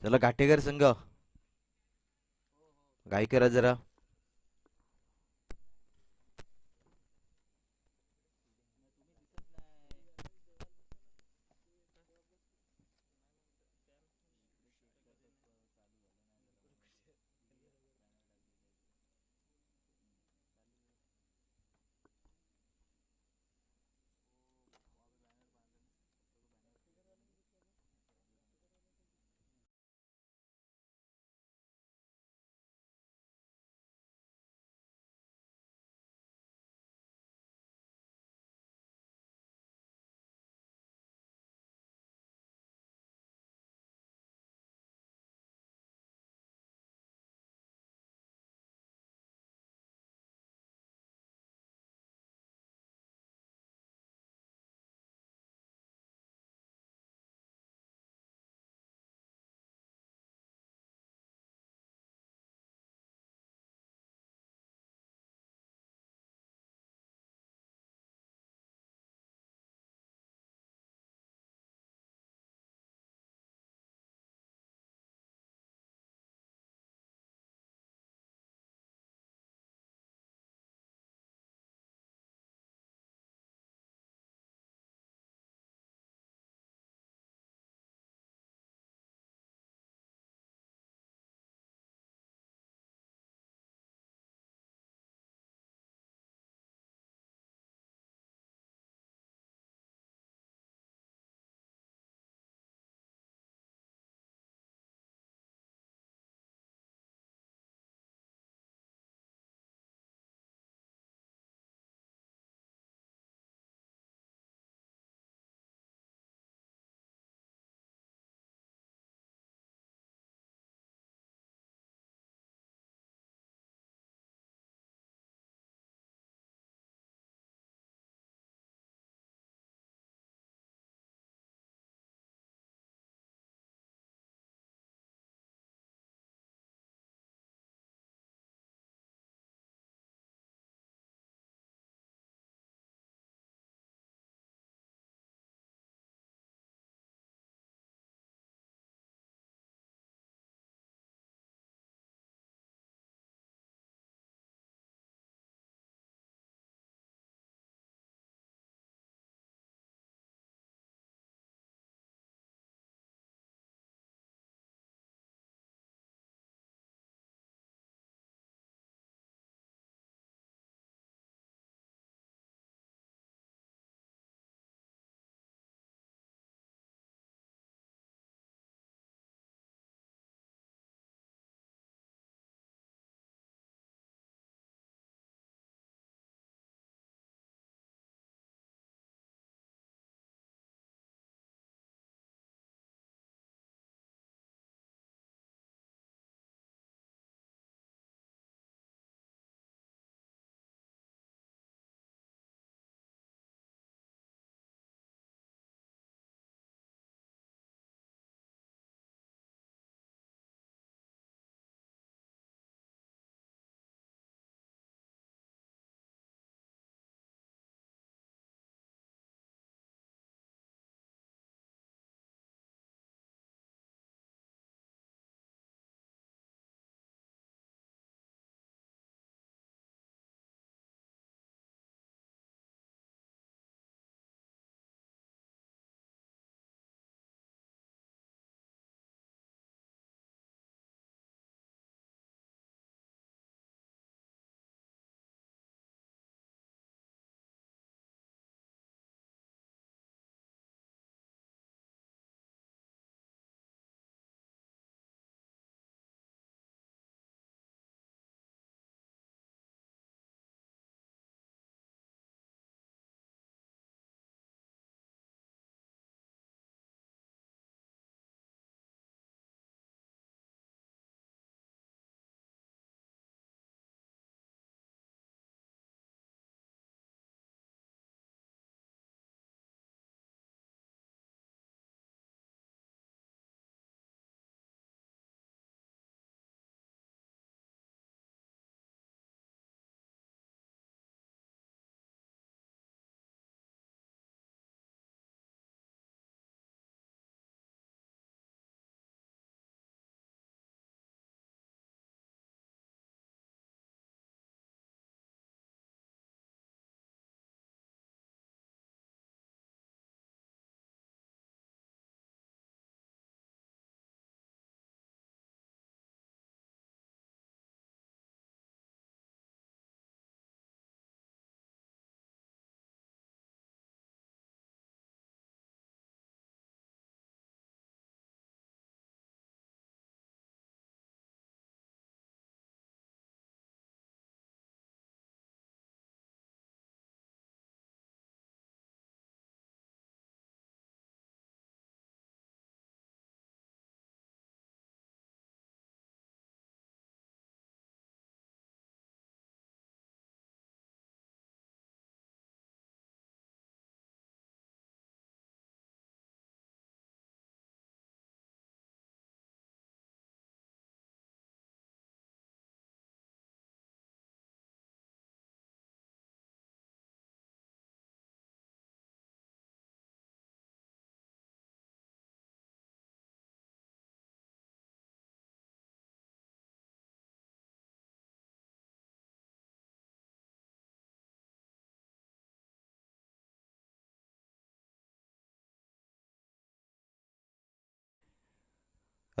चला घाटेकर संघ घाई करा जरा.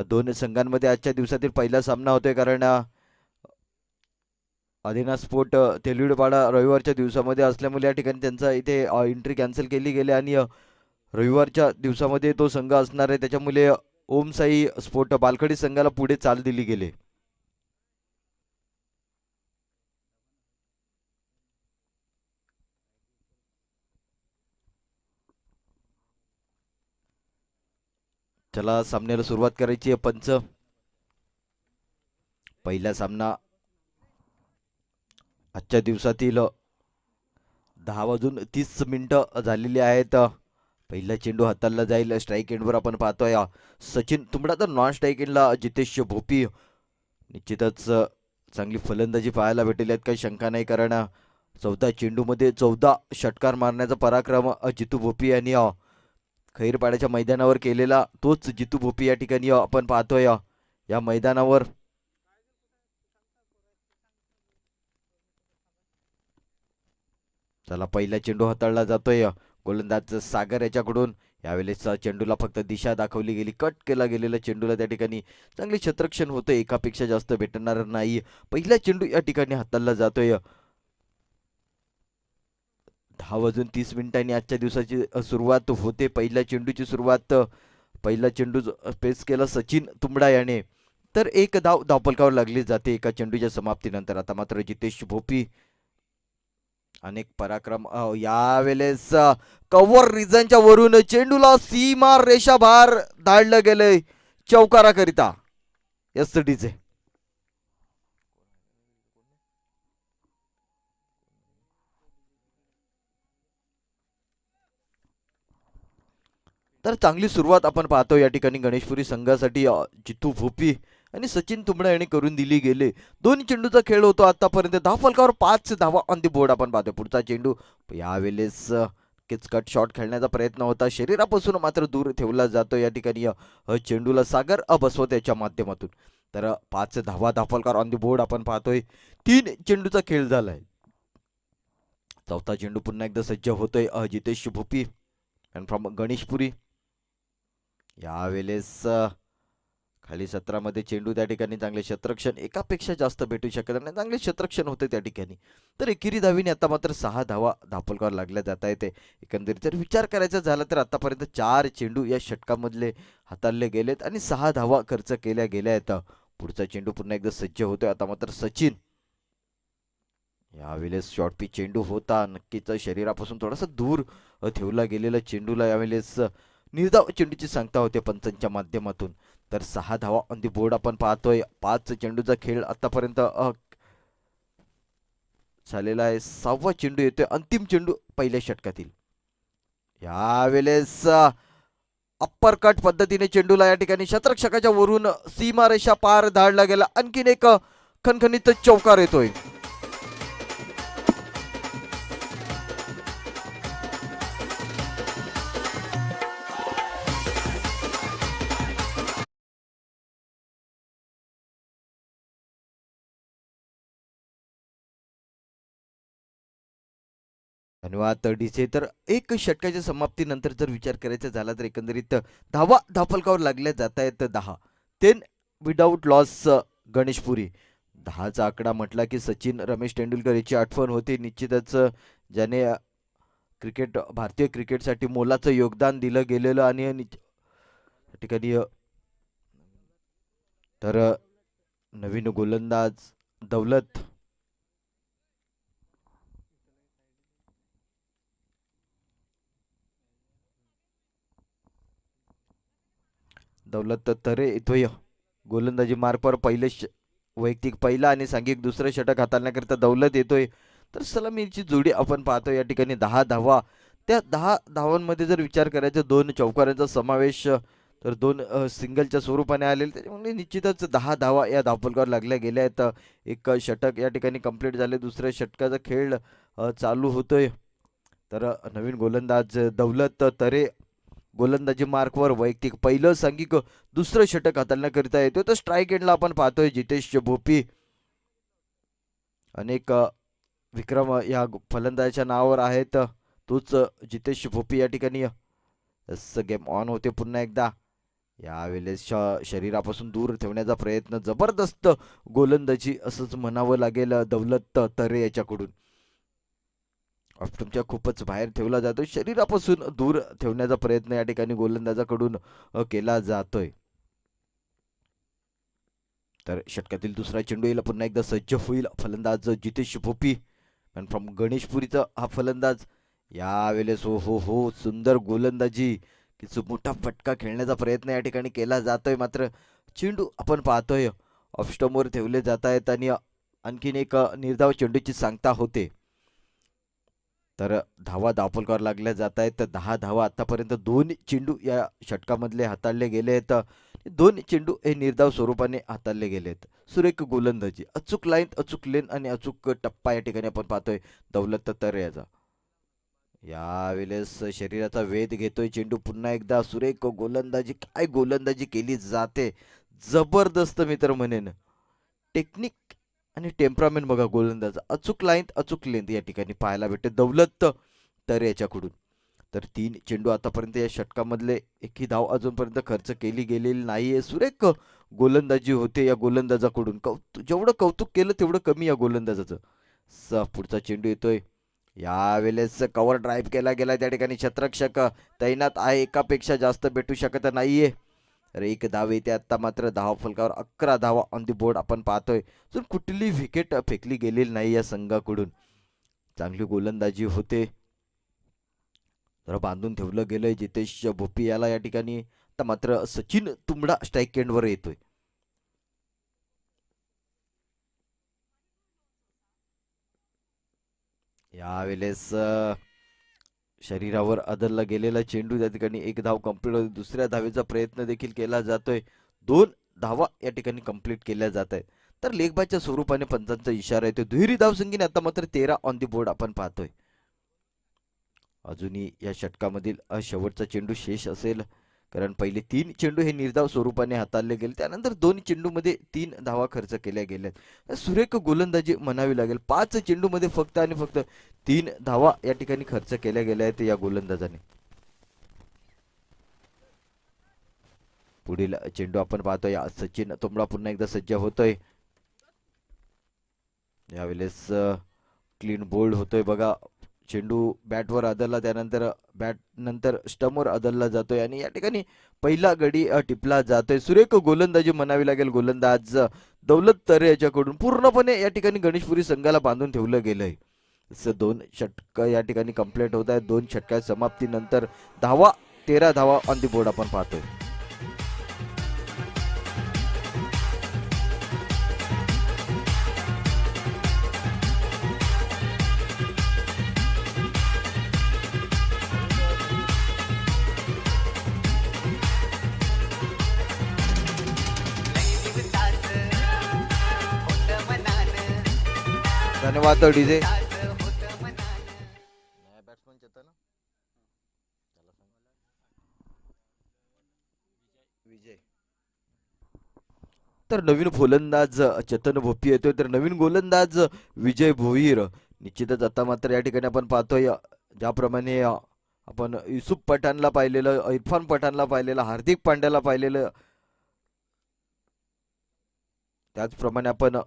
दोन संघांमध्ये आजच्या दिवसातील पहिला सामना होतोय, कारण अदिना स्पोर्ट तेलुडपाडा रविवारच्या दिवसामध्ये असल्यामुळे या ठिकाणी त्यांचा इथे एंट्री कॅन्सल केली गेली आणि रविवारच्या दिवसामध्ये तो संघ असणार आहे, त्याच्यामुळे ओम साई स्पोर्ट बालखडी संघाला पुढे चाल दिली गेली. चला सामन्याला सुरुवात करायची आहे. पंच पहिला सामना आजच्या दिवसातील 10:30 झालेली आहेत. पहिला चेंडू हाताळला जाईल. स्ट्राईक एंडवर आपण पाहतोय सचिन तुंबडा, तर नॉन स्ट्राईक एंडला जितेश भोपी. निश्चितच चांगली फलंदाजी पाहायला भेटेल यात काही शंका नाही, कारण 14 चेंडूमध्ये 14 षटकार मारण्याचा पराक्रम जितू भोपी यांनी खैरपाड्याच्या मैदानावर केलेला तोच जितू भोपी या ठिकाणी आपण पाहतोय या मैदानावर. चला पहिला चेंडू हाताळला जातोय. गोलंदाज सागर याच्याकडून यावेळेस चेंडूला फक्त दिशा दाखवली गेली. कट केला गेलेला चेंडूला त्या ठिकाणी चांगले क्षेत्ररक्षण होते, एकापेक्षा जास्त भेटणार नाही. पहिला चेंडू या ठिकाणी हाताळला जातोय. 10:30 आजच्या दिवसाची सुरुवात होते. पहिल्या चेंडूची सुरुवात पहिला चेंडू पेस केला सचिन तुंबडा याने, तर एक धावफलकावर लागली जाते एका चेंडूच्या समाप्तीनंतर. आता मात्र जितेश भोपी अनेक पराक्रम यावेळेस कव्हर रिजनच्या वरून चेंडूला सीमा रेषा बाहेर धाडलं गेलंय चौकाराकरिता एसडीचे. तर चांगली सुरुवात आपण पाहतो या ठिकाणी गणेशपुरी संघासाठी जितू भोपी आणि सचिन तुंबडा यांनी करून दिली गेले. दोन चेंडूचा खेळ होतो आतापर्यंत. धावफलकावर 5 धावा ऑन दी बोर्ड आपण पाहतो. पुढचा चेंडू यावेळेस किचकट शॉट खेळण्याचा प्रयत्न होता, शरीरापासून मात्र दूर ठेवला जातो या ठिकाणी चेंडूला सागर बसवत याच्या माध्यमातून. तर 5 धावा धावफलकावर ऑन दी बोर्ड आपण पाहतोय. 3 चेंडूचा खेळ झालाय. चौथा चेंडू पुन्हा एकदा सज्ज होतोय जितेश भोपी अँड फ्रॉम गणेशपुरी. यावेळेस खाली 17 चेंडू त्या ठिकाणी चांगले क्षेत्ररक्षण एकापेक्षा जास्त भेटू शकत नाही, चांगले क्षेत्ररक्षण होते त्या ठिकाणी. तर एकेरी धावीने आता मात्र 6 धावा धावफलकावर लागल्या जात आहेत. एकंदरीत जर विचार करायचा झाला तर आतापर्यंत 4 चेंडू या षटकामधले हाताळले गेलेत आणि 6 धावा खर्च केल्या गेल्या आहेत. पुढचा चेंडू पुन्हा एकदा सज्ज होतोय. आता मात्र सचिन यावेळेस शॉर्ट पिच चेंडू होता, नक्कीच शरीरापासून थोडासा दूर ठेवला गेलेला चेंडूला यावेळेस निर्धाव चेंडूची सांगता होते पंचांच्या माध्यमातून. तर 6 धावा ऑन दी बोर्ड आपण पाहतोय. 5 चेंडूचा खेळ आतापर्यंत झालेला आहे. 6वा चेंडू येतोय, अंतिम चेंडू पहिल्या षटकातील. यावेळेस अप्पर कट पद्धतीने चेंडूला या ठिकाणी शतरक्षकाच्या वरून सीमारेषा पार धाडला गेला. आणखीन एक खणखणीत चौकार येतोय. धन्यवाद डीचे. तर एक षटकाच्या समाप्तीनंतर जर विचार करायचा झाला तर एकंदरीत धावा धावफलकावर लागल्या जात आहेत 10. 10 विदाऊट लॉस गणेशपुरी. 10चा आकडा म्हटला की सचिन रमेश तेंडुलकर याची आठवण होते. निश्चितच ज्याने भारतीय क्रिकेटसाठी मोलाचं योगदान दिलं गेलेलं आणि ठिकाणी तर नवीन गोलंदाज दौलत तरे येतोय गोलंदाजी मार्कवर. पहिले वैयक्तिक पहिला आणि सांघिक दुसरं षटक हाताळण्याकरिता दौलत येतोय. तर सलामीची जोडी आपण पाहतो या ठिकाणी 10 धावा. त्या 10 धावांमध्ये जर विचार करायचा 2 चौकारांचा समावेश तर 2 सिंगलच्या स्वरूपाने आलेले, त्याच्यामुळे निश्चितच 10 धावा या धावफलकावर लागल्या गेल्या आहेत. एक षटक या ठिकाणी कंप्लीट झाले. दुसऱ्या षटकाचा खेळ चालू होतोय. तर नवीन गोलंदाज दौलत तरे गोलंदाजी मार्कवर वैयक्तिक पहिलं सांघिक दुसरं षटक हाताळण्याकरिता येतो. तर स्ट्राईक एंडला आपण पाहतोय जितेश भोपी. अनेक विक्रम या फलंदाजाच्या नावावर आहेत. तोच जितेश भोपी या ठिकाणी गेम ऑन होते पुन्हा एकदा. यावेळेस शरीरापासून दूर ठेवण्याचा प्रयत्न, जबरदस्त गोलंदाजी असंच म्हणावं लागेल दौलत तरे याच्याकडून. ऑप्टमच्या खूपच बाहेर ठेवला जातो, शरीरापासून दूर ठेवण्याचा प्रयत्न या ठिकाणी गोलंदाजाकडून केला जातोय. तर षटकातील दुसरा चेंडू येईल, पुन्हा एकदा सज्ज होईल फलंदाज जितेश भोपी फ्रॉम गणेशपुरीचा हा फलंदाज. यावेळेस हो हो हो सुंदर गोलंदाजी, की मोठा फटका खेळण्याचा प्रयत्न या ठिकाणी केला जातोय, मात्र चेंडू आपण पाहतोय ऑफस्टमवर ठेवले जात आहेत आणि आणखीन एक निर्धाव चेंडूची सांगता होते. तर धावा धावफलकावर लागल्या जात आहेत. तर 10 धावा आतापर्यंत 2 चेंडू या षटकामधले हाताळले गेले आहेत. 2 चेंडू हे निर्धाव स्वरूपाने हाताळले गेलेत. सुरेख गोलंदाजी, अचूक लाईन, अचूक लेन आणि अचूक टप्पा या ठिकाणी आपण पाहतोय दौलत तरेचा. यावेळेस शरीराचा वेध घेतोय चेंडू, पुन्हा एकदा सुरेख गोलंदाजी, काय गोलंदाजी केली जाते, जबरदस्त मित्र म्हणेन. टेक्निक आणि टेम्परामेंट बघा गोलंदाज, अचूक लाईन, अचूक लेंथ या ठिकाणी पाहायला भेटते दौलत तरे याच्याकडून. तर 3 चेंडू आतापर्यंत या षटकामधले एकही धाव अजूनपर्यंत खर्च केली गेलेली नाहीये. सुरेख गोलंदाजी होते या गोलंदाजाकडून, जेवढं कौतुक केलं तेवढं कमी या गोलंदाजाचं. पुढचा चेंडू येतोय, यावेळेस कव्हर ड्राईव्ह केला गेला, त्या ठिकाणी क्षेत्ररक्षक तैनात आहे, एकापेक्षा जास्त भेटू शकत नाहीये. तर 1 धाव येते आता, मात्र धावा फलकावर 11 धावा ऑन दी बोर्ड आपण पाहतोय. तर कुठली विकेट फेकली गेलेली नाही या संघाकडून. चांगली गोलंदाजी होते, तर बांधून ठेवलं गेलंय जितेश भोपी याला या ठिकाणी. आता मात्र सचिन तुंबडा स्ट्राईक एंडवर येतोय. यावेळेस शरीरावर आदरला गेलेला चेंडू, त्या ठिकाणी 1 धाव कंप्लीट होते. दुसऱ्या धावेचा प्रयत्न देखील केला जातोय, 2 धावा या ठिकाणी कंप्लीट केल्या जात आहेत. तर लेगबाच्या स्वरूपाने पंचांचा इशारा येतो, दुहेरी धावसंख्येने आता मात्र 13 ऑन दी बोर्ड आपण पाहतोय. अजूनही या षटकामधील शेवटचा चेंडू शेष असेल, कारण पहिले 3 चेंडू हे निर्धाव स्वरूपाने हाताळले गेले, त्यानंतर 2 चेंडूमध्ये 3 धावा खर्च केल्या गेल्या. सुरेख गोलंदाजी म्हणावी लागेल. 5 चेंडूमध्ये फक्त आणि फक्त 3 धावा या ठिकाणी खर्च केल्या गेल्या आहेत या गोलंदाजाने. पुढील चेंडू आपण पाहतोय, सचिन तुंबडा पुन्हा एकदा सज्ज होतोय. यावेळेस क्लीन बोल्ड होतोय बघा, चेंडू बॅटवर आदळला, त्यानंतर बॅट नंतर स्टंपवर आदळला जातोय आणि या ठिकाणी पहिला गडी टिपला जातोय. सुरेख गोलंदाजी म्हणावी लागेल गोलंदाज दौलत तरे याच्याकडून. पूर्णपणे या ठिकाणी गणेशपुरी संघाला बांधून ठेवलं गेलंय. 2 षटक या ठिकाणी कंप्लीट होत आहेत. 2 षटका समाप्तीनंतर धावा 13 धावा ऑन दी बोर्ड आपण पाहतोय. धन्यवाद डीजे. तर नवीन फलंदाज चेतन भोपी येतोय, तर नवीन गोलंदाज विजय भोईर. निश्चितच आता मात्र या ठिकाणी आपण पाहतोय, ज्याप्रमाणे आपण युसुफ पठाणला पाहिलेलं, इरफान पठाणला पाहिलेलं, हार्दिक पांड्याला पाहिलेलं, त्याचप्रमाणे आपण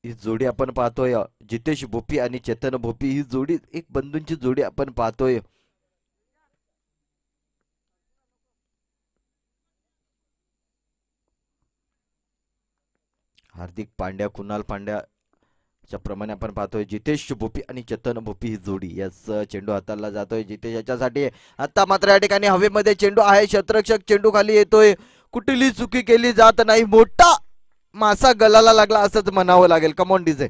ही जोडी आपण पाहतोय, जितेश भोपी आणि चेतन भोपी. ही जोडी एक बंधूंची जोडी आपण पाहतोय. हार्दिक पांड्या, कुणाल पांड्या प्रमाणे आपण पाहतोय जितेश भोपी आणि चेतन भोपी ही जोडी. याच चेंडू हाताला जातोय जितेश याच्यासाठी. आता मात्र या ठिकाणी हवेमध्ये चेंडू आहे, क्षेत्ररक्षक चेंडू खाली येतोय, कुठली चुकी केली जात नाही, मोठा मासा गलाला लागला असंच म्हणावं लागेल. Come on DJ.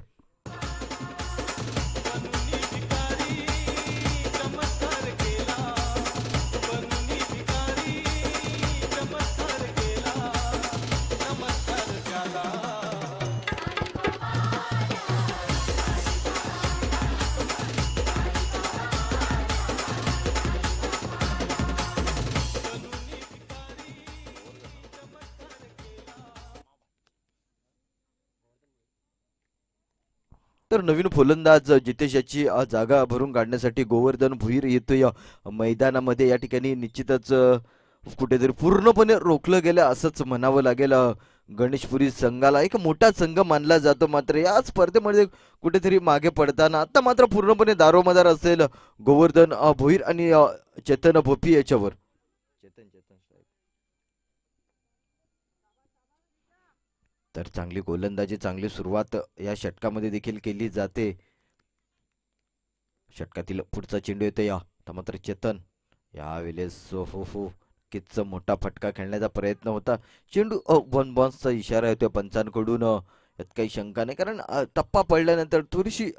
तर नवीन फलंदाज जितेश याची जागा भरून काढण्यासाठी गोवर्धन भुईर येतोय मैदानामध्ये. या ठिकाणी निश्चितच कुठेतरी पूर्णपणे रोखलं गेलं असंच म्हणावं लागेल. गणेशपुरी संघाला एक मोठा संघ मानला जातो, मात्र या स्पर्धेमध्ये कुठेतरी मागे पडताना आता मात्र पूर्णपणे दारोमदार असेल गोवर्धन भोईर आणि चेतन भोपी याच्यावर. तर चांगली गोलंदाजी, चांगली सुरुवात या षटकामध्ये देखील केली जाते. षटकातील पुढचा चेंडू येतो या मात्र चेतन यावेळेस हो हो किच्च मोठा फटका खेळण्याचा प्रयत्न होता. चेंडू वन बॉन्सचा इशारा येतोय पंचांकडून. यात काही शंका नाही, कारण टप्पा पडल्यानंतर थोडीशी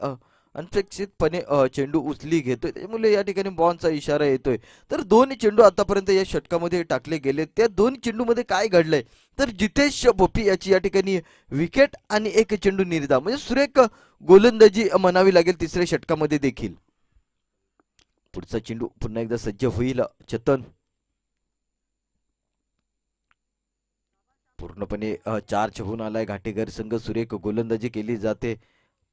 अनपेक्षितपणे चेंडू उचली घेतोय, त्यामुळे या ठिकाणी बॉन्सचा इशारा येतोय. तर दोन चेंडू आतापर्यंत या षटकामध्ये टाकले गेले. त्या दोन चेंडूमध्ये काय घडलंय तर जितेश भोपी याची या ठिकाणी विकेट आणि एक चेंडू निर्धाव, म्हणजे सुरेख गोलंदाजी म्हणावी लागेल तिसऱ्या षटकामध्ये देखील. पुढचा चेंडू पुन्हा एकदा सज्ज होईल चेतन. पूर्णपणे चार्ज होऊन आलाय घाटेघर संघ, सुरेख गोलंदाजी केली जाते.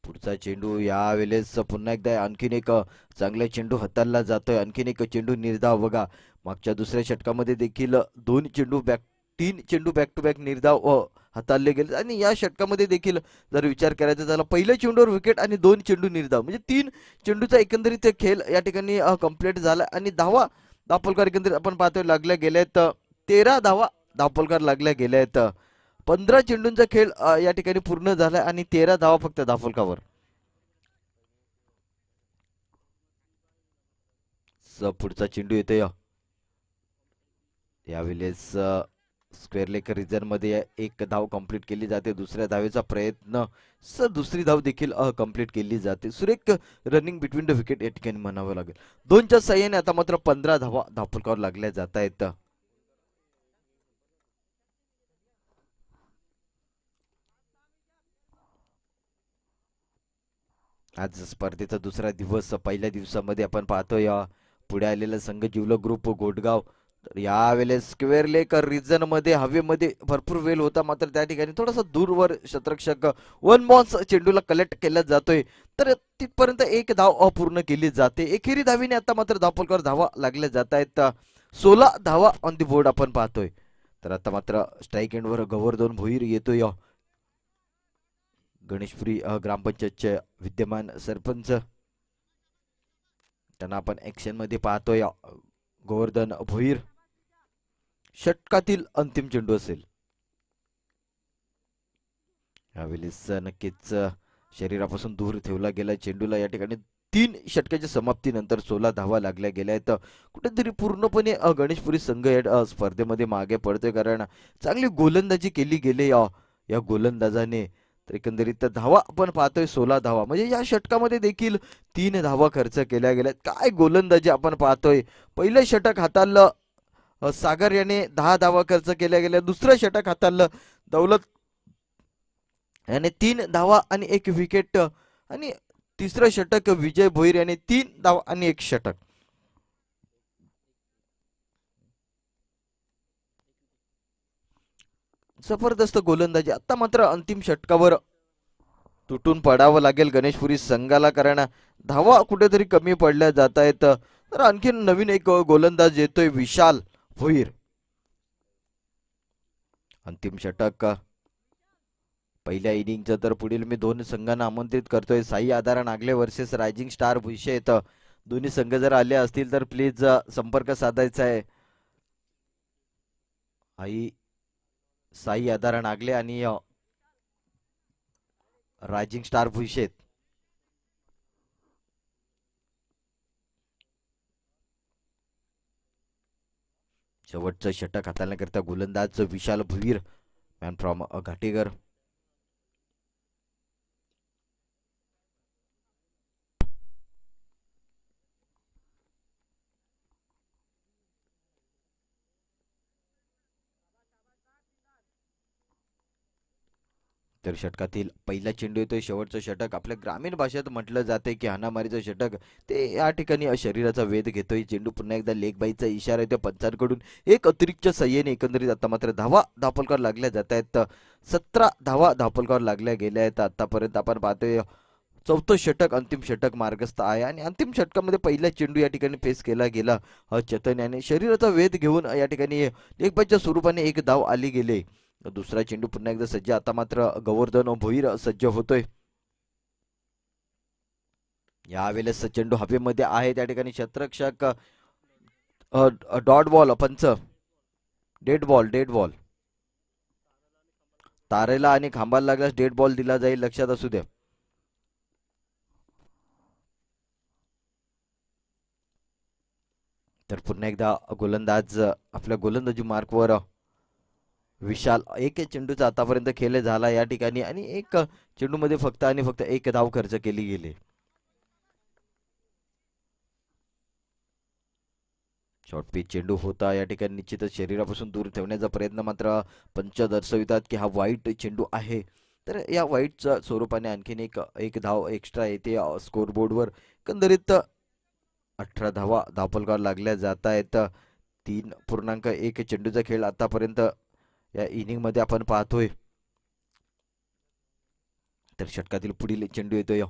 पुढचा चेंडू यावेळेस पुन्हा एकदा आणखीन एक चांगला चेंडू हाताळला जातोय, आणखीन एक चेंडू निर्धाव. बघा मागच्या दुसऱ्या षटकामध्ये देखील तीन चेंडू बॅक टू बॅक निर्धाव हाताळले गेले, आणि या षटकामध्ये देखील जर विचार करायचा झाला पहिल्या चेंडूवर विकेट आणि दोन चेंडू निर्धाव, म्हणजे तीन चेंडूचा एकंदरीत खेळ या ठिकाणी कंप्लीट झाला. आणि धावफलकार एकंदरीत आपण पाहतोय लागल्या गेल्यात 13 धावफलकार लागल्या गेल्यात. 15 चेंडूंचा खेळ या ठिकाणी पूर्ण झालाय आणि 13 धावा फक्त धावफलकावर. पुढचा चेंडू येतोय यावेळेस स्क्वेअर लेग रिजन मध्ये एक धाव कंप्लीट केली जाते. दुसऱ्या धावेचा प्रयत्न, दुसरी धाव देखील कंप्लीट केली जाते. सुरेख रनिंग बिटवीन द विकेट या ठिकाणी म्हणावं लागेल. 2च्या साह्याने आता मात्र 15 धावा धावफलकावर लागल्या जात आहेत. आज स्पर्धेचा दुसरा दिवस. पहिल्या दिवसामध्ये आपण पाहतोय पुढे आलेला संघ जिवलग ग्रुप गोडगाव. तर यावेळेस स्क्वेअर लेग रिजन मध्ये हवेमध्ये भरपूर वेळ होता, मात्र त्या ठिकाणी थोडासा दूरवर शतरक्षक वन बॉन्स चेंडूला कलेक्ट केला जातोय, तर तिथपर्यंत एक धाव अपूर्ण केली जाते. एकेरी धावीने आता मात्र धावफलकावर धावा लागल्या जात आहेत. 16 धावा ऑन दी बोर्ड आपण पाहतोय. तर आता मात्र स्ट्राईक एंडवर गोवर्धन भोईर येतोय. गणेशपुरी ग्रामपंचायतचे विद्यमान सरपंच, त्यांना आपण ऍक्शन मध्ये पाहतोय. गोवर्धन भोईर षटकातील अंतिम चेंडू असेल यावेळेस. नक्कीच शरीरापासून दूर ठेवला गेला चेंडूला. या ठिकाणी 3 षटकाच्या समाप्तीनंतर 16 धावा लागल्या गेल्या आहेत. कुठेतरी पूर्णपणे गणेशपुरी संघ या स्पर्धेमध्ये मागे पडतोय, कारण चांगली गोलंदाजी केली गेली या गोलंदाजाने. तर एकंदरीत धावा आपण पाहतोय 16 धावा, म्हणजे या षटकामध्ये देखील 3 धावा खर्च केल्या गेल्यात. काय गोलंदाजी आपण पाहतोय. पहिलं षटक हाताळलं सागर याने 10 धावा खर्च केल्या गेल्या. दुसरं षटक हाताळलं दौलत याने 3 धावा आणि 1 विकेट, आणि तिसरं षटक विजय भोईर याने 3 धावा आणि 1 षटक. जबरदस्त गोलंदाजी. आता मात्र अंतिम षटकावर तुटून पडावं लागेल गणेशपुरी संघाला, कारण धावा कुठेतरी कमी पडल्या जात आहेत. तर आणखीन नवीन एक गोलंदाज येतोय विशाल भोईर. अंतिम षटक पहिल्या इनिंगचं. तर पुढील मी 2 संघांना आमंत्रित करतोय. Sai आधारा Nagle versus rising star भुईशेत. दोन्ही संघ जर आले असतील तर प्लीज संपर्क साधायचा आहे. साई आधारा नागले आणि रायझिंग स्टार भुईशेत. शेवटचं षटक हाताळण्याकरिता गोलंदाज विशाल भोईर, मॅन फ्रॉम घाटेघर. तर षटकातील पहिला चेंडू येतोय. शेवटचं षटक आपल्या ग्रामीण भाषेत म्हटलं जाते की हाणामारीचं षटक, ते या ठिकाणी शरीराचा वेध घेतोय. चेंडू पुन्हा एकदा लेग बाईचा इशारा येतोय पंचांकडून. एक अतिरिक्त सहाय्याने एकंदरीत आता मात्र धावफलकावर लागल्या जात आहेत. 17 धावा धावफलकावर लागल्या गेल्या आहेत. आतापर्यंत आपण पाहतोय चौथं षटक अंतिम षटक मार्गस्थ आहे आणि अंतिम षटकामध्ये पहिला चेंडू या ठिकाणी फेस केला गेला चेतन याने शरीराचा वेध घेऊन या ठिकाणी लेगबाजच्या स्वरूपाने एक धाव आली गेले. दुसरा चेंडू पुन्हा एकदा सज्ज. आता मात्र गोवर्धन भोईर सज्ज होतोय. यावेळेस चेंडू हवेमध्ये आहे त्या ठिकाणी क्षेत्ररक्षक डॉट बॉल पंच डेड बॉल तारेला आणि खांबाला लागल्यास डेड बॉल दिला जाईल, लक्षात असू द्या. तर पुन्हा एकदा गोलंदाज आपल्या गोलंदाजी मार्कवर विशाल. एक चेंडूचा आतापर्यंत खेळ झाला या ठिकाणी आणि एक चेंडूमध्ये फक्त आणि फक्त एक धाव खर्च केली गेली. शॉर्ट पिच चेंडू होता या ठिकाणी निश्चितच शरीरापासून दूर ठेवण्याचा प्रयत्न मात्र पंच दर्शवितात की हा वाईट चेंडू आहे. तर या वाईटच्या स्वरूपाने आणखीन एक धाव एक्स्ट्रा येते स्कोरबोर्डवर. एकंदरीत 18 धावा धावफलकावर लागल्या जात आहेत. 3.1 चेंडूचा खेळ आतापर्यंत या इनिंगमध्ये आपण पाहतोय. तर षटकातील पुढील चेंडू येतोय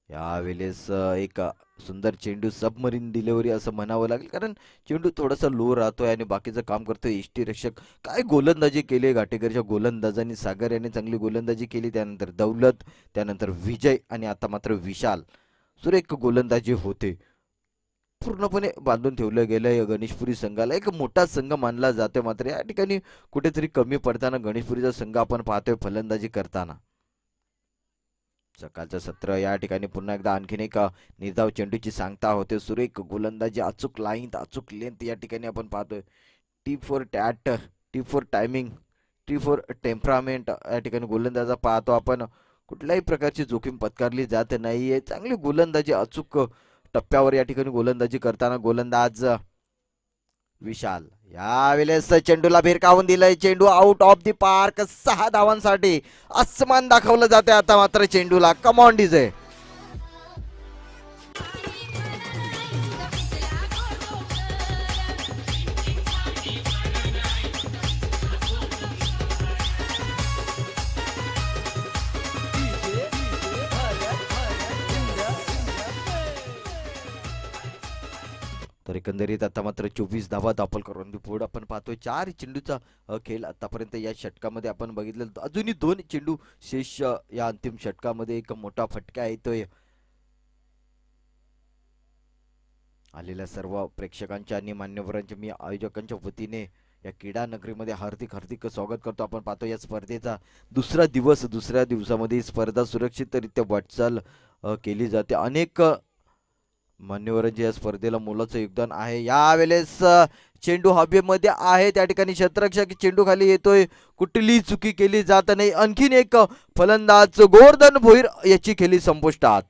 यावेळेस एक सुंदर चेंडू सबमरीन डिलिव्हरी असं म्हणावं लागेल, कारण चेंडू थोडासा लो राहतोय आणि बाकीचं काम करतोय यष्टीरक्षक. काय गोलंदाजी केली घाटेकरच्या गोलंदाजांनी. सागर याने चांगली गोलंदाजी केली, त्यानंतर दौलत, त्यानंतर विजय आणि आता मात्र विशाल. सुरेख गोलंदाजी होते. पूर्णपणे बांधून ठेवलं गेलंय गणेशपुरी संघाला. एक मोठा संघ मानला जातोय, मात्र या ठिकाणी कुठेतरी कमी पडताना गणेशपुरीचा संघ आपण पाहतोय फलंदाजी करताना. सकाळचं सत्र या ठिकाणी पुन्हा एकदा आणखीन एक निर्धाव चेंडूची सांगता होते. सुरेख गोलंदाजी, अचूक लाईन, अचूक लेंथ या ठिकाणी आपण पाहतोय. T for tat, T for timing, T for temperament या ठिकाणी गोलंदाजा पाहतो आपण. कुठल्याही प्रकारची जोखीम पत्कारली जात नाहीये. चांगली गोलंदाजी अचूक टप्प्यावर या ठिकाणी गोलंदाजी करताना गोलंदाज विशाल. यावेळेस चेंडूला भिरकावून दिलंय. चेंडू आउट ऑफ दी पार्क. 6 धावांसाठी आसमान दाखवलं जाते आता मात्र चेंडूला. Come on DJ. तर एकंदरीत आता मात्र 24 धावा दाखल करून पुढे आपण पाहतोय. 4 चेंडूचा खेळ आतापर्यंत या षटकामध्ये आपण बघितलं. अजूनही 2 चेंडू शेष या अंतिम षटकामध्ये. एक मोठा फटका येतोय. आलेल्या सर्व प्रेक्षकांच्या आणि मान्यवरांच्या मी आयोजकांच्या वतीने या क्रीडा नगरीमध्ये हार्दिक हार्दिक स्वागत करतो. आपण पाहतो या स्पर्धेचा दुसरा दिवस. दुसऱ्या दिवसामध्ये स्पर्धा सुरक्षितरित्या वाटचाल केली जाते. अनेक मान्यवरांच्या या स्पर्धेला मोलाचं योगदान आहे. यावेळेस चेंडू हवेमध्ये आहे त्या ठिकाणी क्षेत्ररक्षक चेंडू खाली येतोय. कुठली चुकी केली जात नाही. आणखीन एक फलंदाज गोवर्धन भोईर याची खेळी संपुष्टात.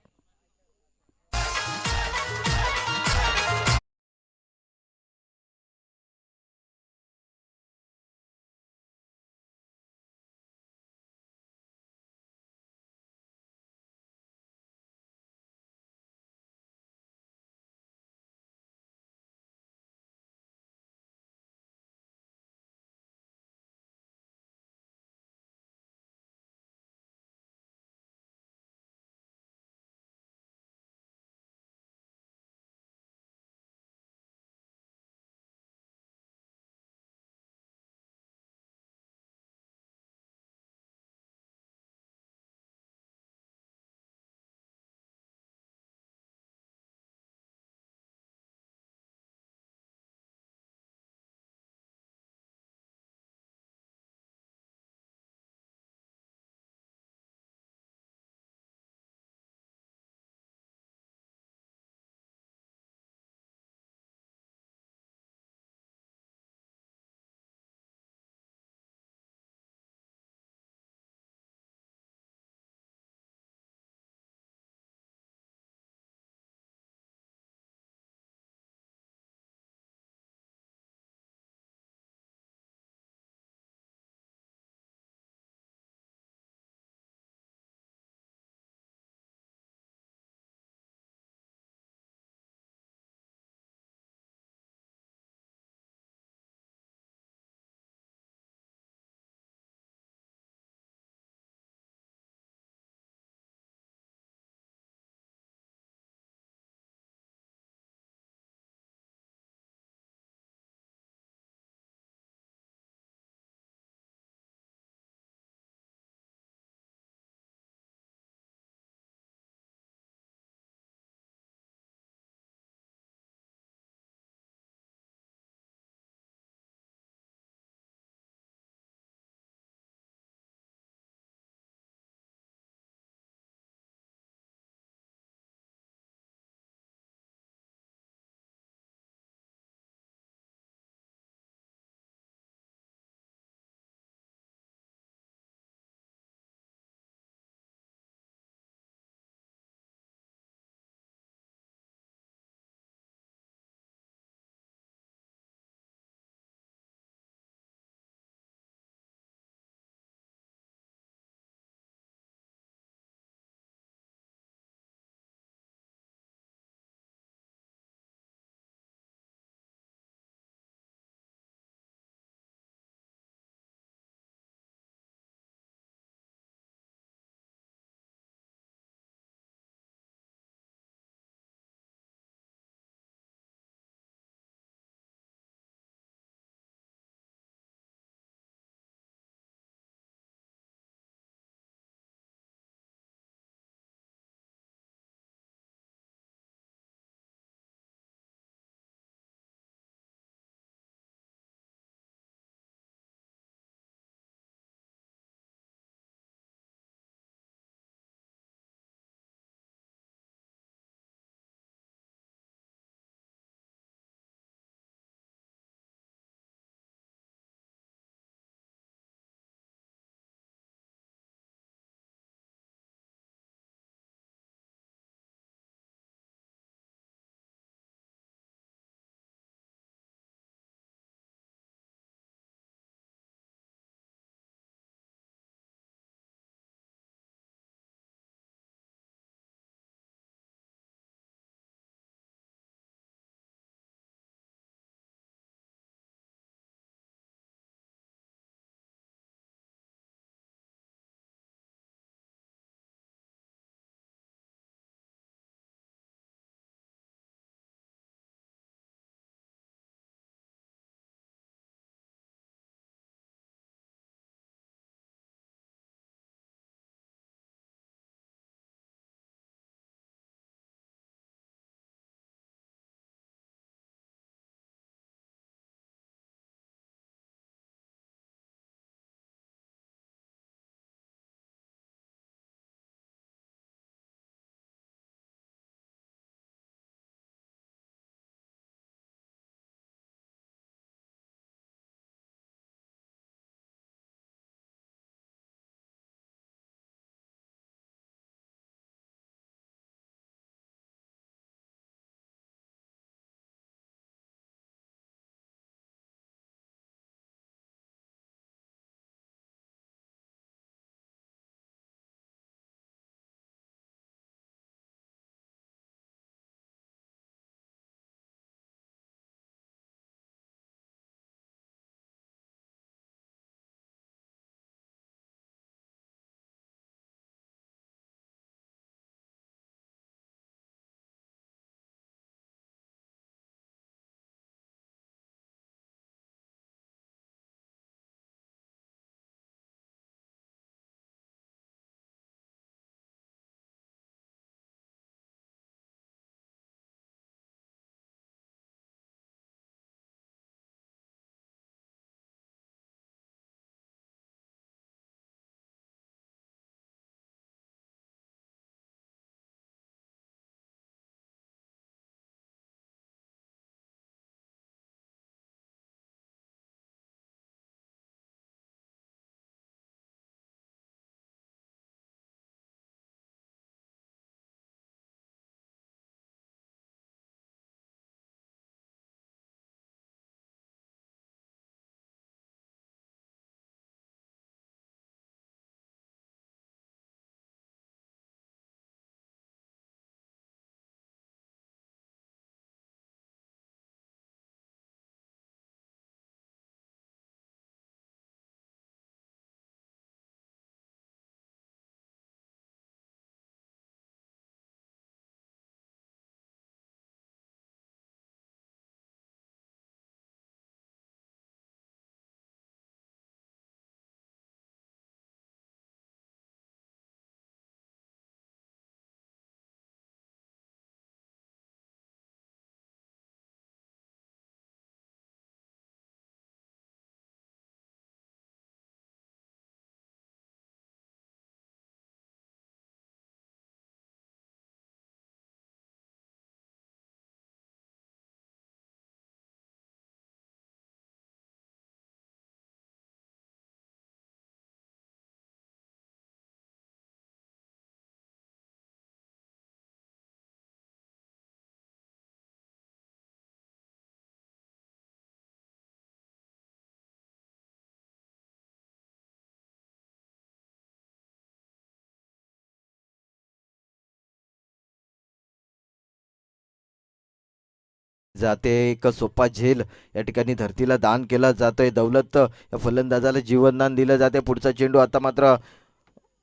जाते एक सोपा झेल या ठिकाणी धरतीला दान केला जातोय. दौलत या फलंदाजाला जीवनदान दिलं जाते. पुढचा चेंडू आता मात्र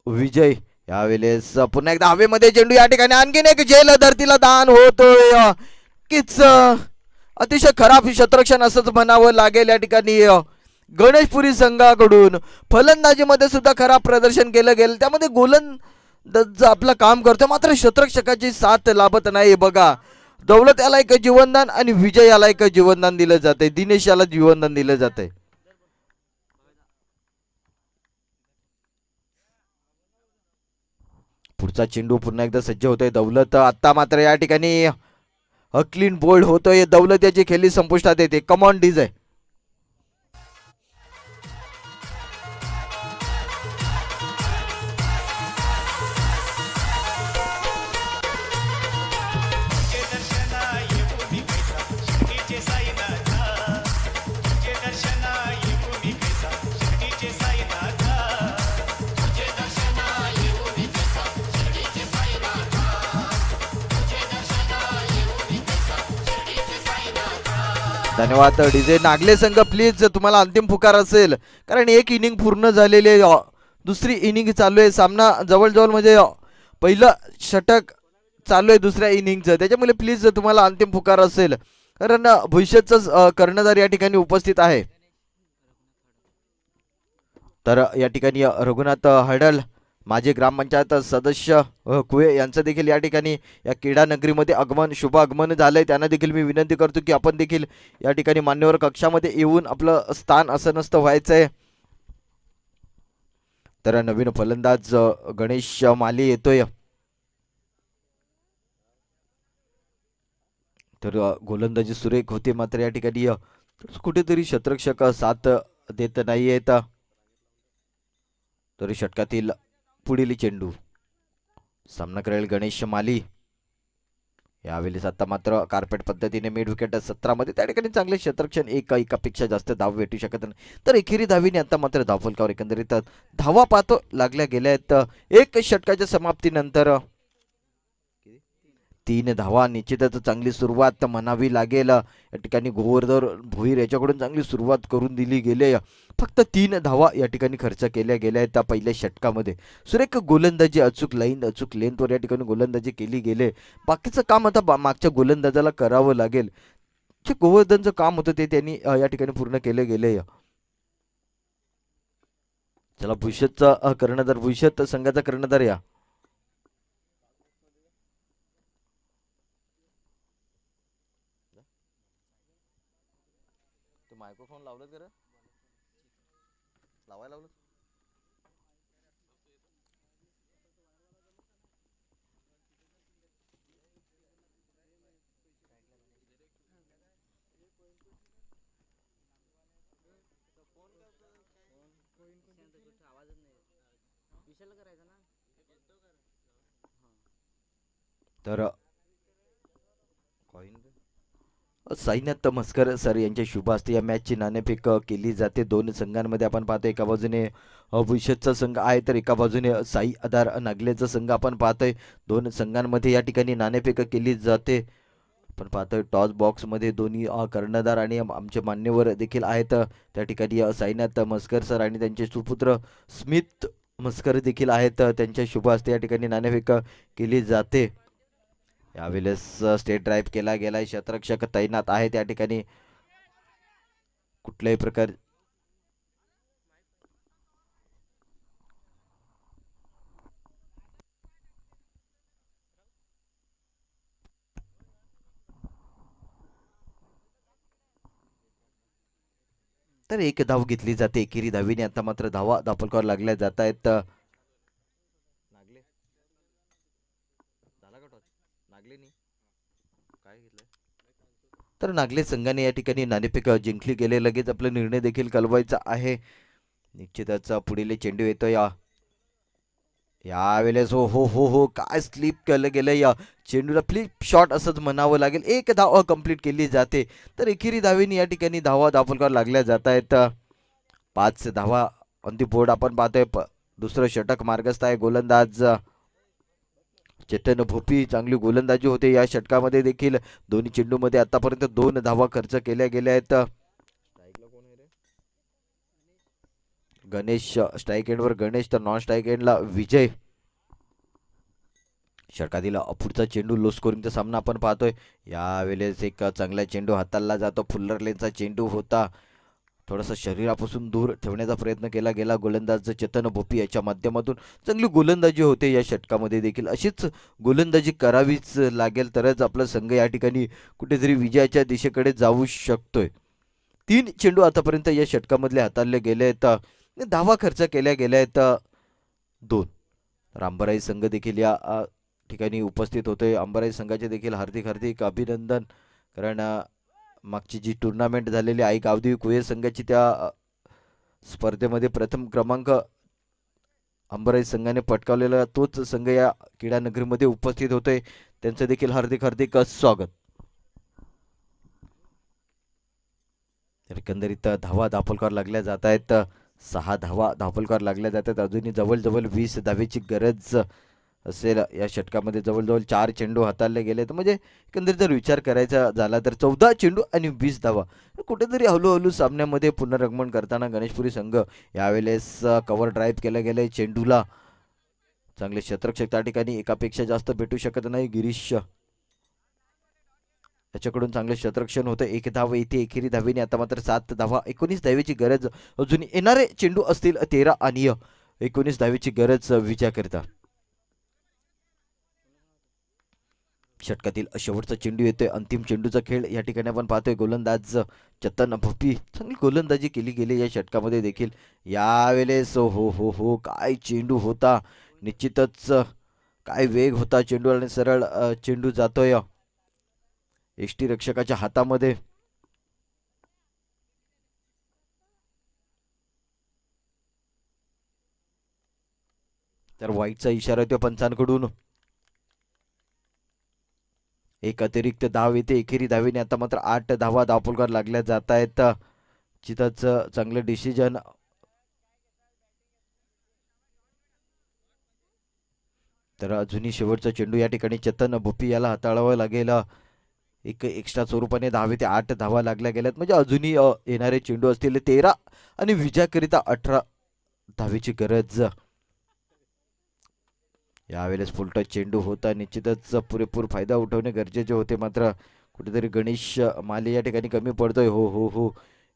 विजय यावेळेस पुन्हा एकदा हवेमध्ये चेंडू या ठिकाणी आणखीन एक झेल धरतीला दान होतोय. किच अतिशय खराब क्षेत्ररक्षण असंच म्हणावं लागेल. या ठिकाणी गणेशपुरी संघाकडून फलंदाजीमध्ये सुद्धा खराब प्रदर्शन केलं गेलं. त्यामध्ये गोलंदाज आपलं काम करतो मात्र क्षेत्ररक्षकाची साथ लाभत नाही. बघा दौलत याला एक जीवनदान आणि विजय याला एक जीवनदान दिलं जाते. दिनेश याला जीवनदान दिलं जाते. पुढचा चेंडू पुन्हा एकदा सज्ज होतोय दौलत. आता मात्र या ठिकाणी क्लीन बोल्ड होतोय. दौलत याची खेळी संपुष्टात येते. Come on DJ. धन्यवाद डीजे. नागले संघ प्लीज तुम्हाला अंतिम पुकार असेल कारण एक इनिंग पूर्ण झालेली आहे. दुसरी इनिंग चालू आहे. सामना जवळजवळ म्हणजे पहिलं षटक चालू आहे दुसऱ्या इनिंगचं. त्याच्यामुळे प्लीज तुम्हाला अंतिम पुकार असेल कारण भविष्याचं कर्णधार या ठिकाणी उपस्थित आहे. तर या ठिकाणी रघुनाथ हडल माजी ग्रामपंचायत सदस्य कुळे यांचं देखील या ठिकाणी या क्रीडा नगरीमध्ये आगमन शुभ आगमन झालंय. त्यांना देखील मी विनंती करतो की आपण देखील या ठिकाणी मान्यवर कक्षामध्ये येऊन आपलं स्थान असं नसतं व्हायचंय. तर नवीन फलंदाज गणेश माली येतोय. तर गोलंदाजी सुरेख होते मात्र या ठिकाणी कुठेतरी क्षेत्ररक्षक साथ देत नाहीयेत. तरी षटकातील पुढील चेंडू सामना करेल गणेश माली. यावेळेस आता मात्र कार्पेट पद्धतीने मिड विकेट 17 मध्ये त्या ठिकाणी चांगले क्षेत्ररक्षण एकापेक्षा जास्त धाव भेटू शकत नाही. तर एकेरी धावीने आता मात्र धावफलकावर एकंदरीत धावा पाहतो लागल्या गेल्या आहेत. एक षटकाच्या समाप्तीनंतर 3 धावा निश्चितच चांगली सुरुवात म्हणावी लागेल. या ठिकाणी गोवर्धन भोईर याच्याकडून चांगली सुरुवात करून दिली गेली. फक्त 3 धावा या ठिकाणी खर्च केल्या गेल्या आहेत पहिल्या षटकामध्ये. सुरेख गोलंदाजी अचूक लाईन अचूक लेंथवर या ठिकाणी गोलंदाजी केली गेले. बाकीचं काम आता मागच्या गोलंदाजाला करावं लागेल. जे गोवर्धनचं काम होतं ते त्यांनी या ठिकाणी पूर्ण केले गेले. चला भविष्याचा कर्णधार भविष्यात संघाचा कर्णधार या मायक्रोफोन लावलं का लावायला लावलं. तर साईनाथ मस्कर सर यांच्या शुभ हस्ते या मॅचची नाणेफेक केली जाते. दोन संघांमध्ये आपण पाहतो एका बाजूने भविष्याचा संघ आहे तर एका बाजूने साई आधार नागलेचा संघ आपण पाहतोय. दोन संघांमध्ये या ठिकाणी नाणेफेक केली जाते. आपण पाहतोय टॉस बॉक्समध्ये दोन्ही कर्णधार आणि आमचे मान्यवर देखील आहेत. त्या ठिकाणी साईनाथ मस्कर सर आणि त्यांचे सुपुत्र स्मिथ मस्कर देखील आहेत. त्यांच्या शुभ हस्ते या ठिकाणी नाणेफेक केली जाते. यावेळेस स्टेट ड्राईव्ह केला गेलाय. क्षेत्ररक्षक तैनात आहे त्या ठिकाणी कुठल्याही प्रकार तर एक धाव घेतली जाते एकेरी धावीने. आता मात्र धावा धापलकावर लागल्या जात आहेत. तर नागले संघाने या ठिकाणी नाणेफेक जिंकली गेले. लगेच आपला निर्णय देखील कळवायचा आहे. निश्चितच पुढील चेंडू येतो यावेळेस हो हो हो हो काय स्लिप केलं गेलं या चेंडूला. फ्लिप शॉट असंच म्हणावं लागेल. एक धाव कंप्लीट केली जाते. तर एकेरी धावीने या ठिकाणी धावा धापलकावर लागल्या जात आहेत. 5 धावा ऑन दी बोर्ड आपण पाहतोय. दुसरं षटक मार्गस्थ आहे. गोलंदाज चेतन भोपी चांगली गोलंदाजी होते या षटकामध्ये देखील. दोन्ही चेंडूमध्ये आतापर्यंत 2 धावा खर्च केल्या गेल्या आहेत. गणेश स्ट्राईक एंडवर गणेश तर नॉन स्ट्राईक एंडला विजय. षटकातील पुढचा चेंडू लो स्कोरिंगचा सामना आपण पाहतोय. यावेळेस एक चांगला चेंडू हाताळला जातो. फुल्लर लेनचा चेंडू होता. थोडासा शरीरापासून दूर ठेवण्याचा प्रयत्न केला गेला गोलंदाज चेतन भोपी याच्या माध्यमातून. चांगली गोलंदाजी होते या षटकामध्ये देखील. अशीच गोलंदाजी करावीच लागेल तरच आपला संघ या ठिकाणी कुठेतरी विजयाच्या दिशेकडे जाऊ शकतोय. 3 चेंडू आतापर्यंत या षटकामधले हाताळले गेले आहेत. धावा खर्च केल्या गेल्या आहेत 2. तर अंबराई संघ देखील या ठिकाणी उपस्थित होते. अंबराई संघाचे देखील हार्दिक हार्दिक अभिनंदन. कारण मागची जी टुर्नामेंट झालेली आई गावदेवी कुये संघाची त्या स्पर्धेमध्ये प्रथम क्रमांक अंबराई संघाने पटकावलेला तोच संघ या क्रीडानगरीमध्ये उपस्थित होते. त्यांचं देखील हार्दिक हार्दिक स्वागत. एकंदरीत धावा धापलकर लागल्या जात आहेत. 6 धावा धापलकर लागल्या जातात. अजूनही जवळजवळ 20 धावेची गरज असेल. या षटकामध्ये जवळजवळ 4 चेंडू हाताळले गेले. तर म्हणजे एकंदरीत जर विचार करायचा झाला तर 14 चेंडू आणि 20 धावा. कुठेतरी हळूहळू सामन्यामध्ये पुनरागमन करताना गणेशपुरी संघ यावेळेस कव्हर ड्राईव्ह केल्या गेले चेंडूला. चांगले क्षेत्ररक्षक त्या ठिकाणी एकापेक्षा जास्त भेटू शकत नाही. गिरीश त्याच्याकडून चांगले क्षेत्ररक्षण होतं. 1 धाव येते एकेरी धावेने. आता मात्र 7 धावा 19 धावेची गरज. अजून येणारे चेंडू असतील 13 आणि 19 धावेची गरज विजयाकरिता. षटकातील शेवटचा चेंडू येतोय. अंतिम चेंडूचा खेळ या ठिकाणी आपण पाहतोय. गोलंदाज चेतन भोपी चांगली गोलंदाजी केली गेली या षटकामध्ये देखील. यावेळेस हो हो हो काय चेंडू होता. निश्चितच काय वेग होता चेंडू आणि सरळ चेंडू जातोय एसटी रक्षकाच्या हातामध्ये. तर वाईटचा इशारा येतो पंचांकडून. एक अतिरिक्त धाव येते एकेरी धावेने. आता मात्र 8 धावा धावफलकार लागल्या जात आहेत. चितच चांगलं डिसिजन. तर अजूनही शेवटचा चेंडू या ठिकाणी चेतन भोपी याला हाताळावं लागेल. एक एक्स्ट्रा स्वरूपाने 10 ते 8 धावा लागल्या गेल्यात. म्हणजे अजूनही येणारे चेंडू असतील 13 आणि विजयाकरिता 18 धावेची गरज. यावेळेस फुलटच चेंडू होता. निश्चितच पुरेपूर फायदा उठवणे गरजेचे होते. मात्र कुठेतरी गणेश माले या ठिकाणी कमी पडतोय. हो हो हो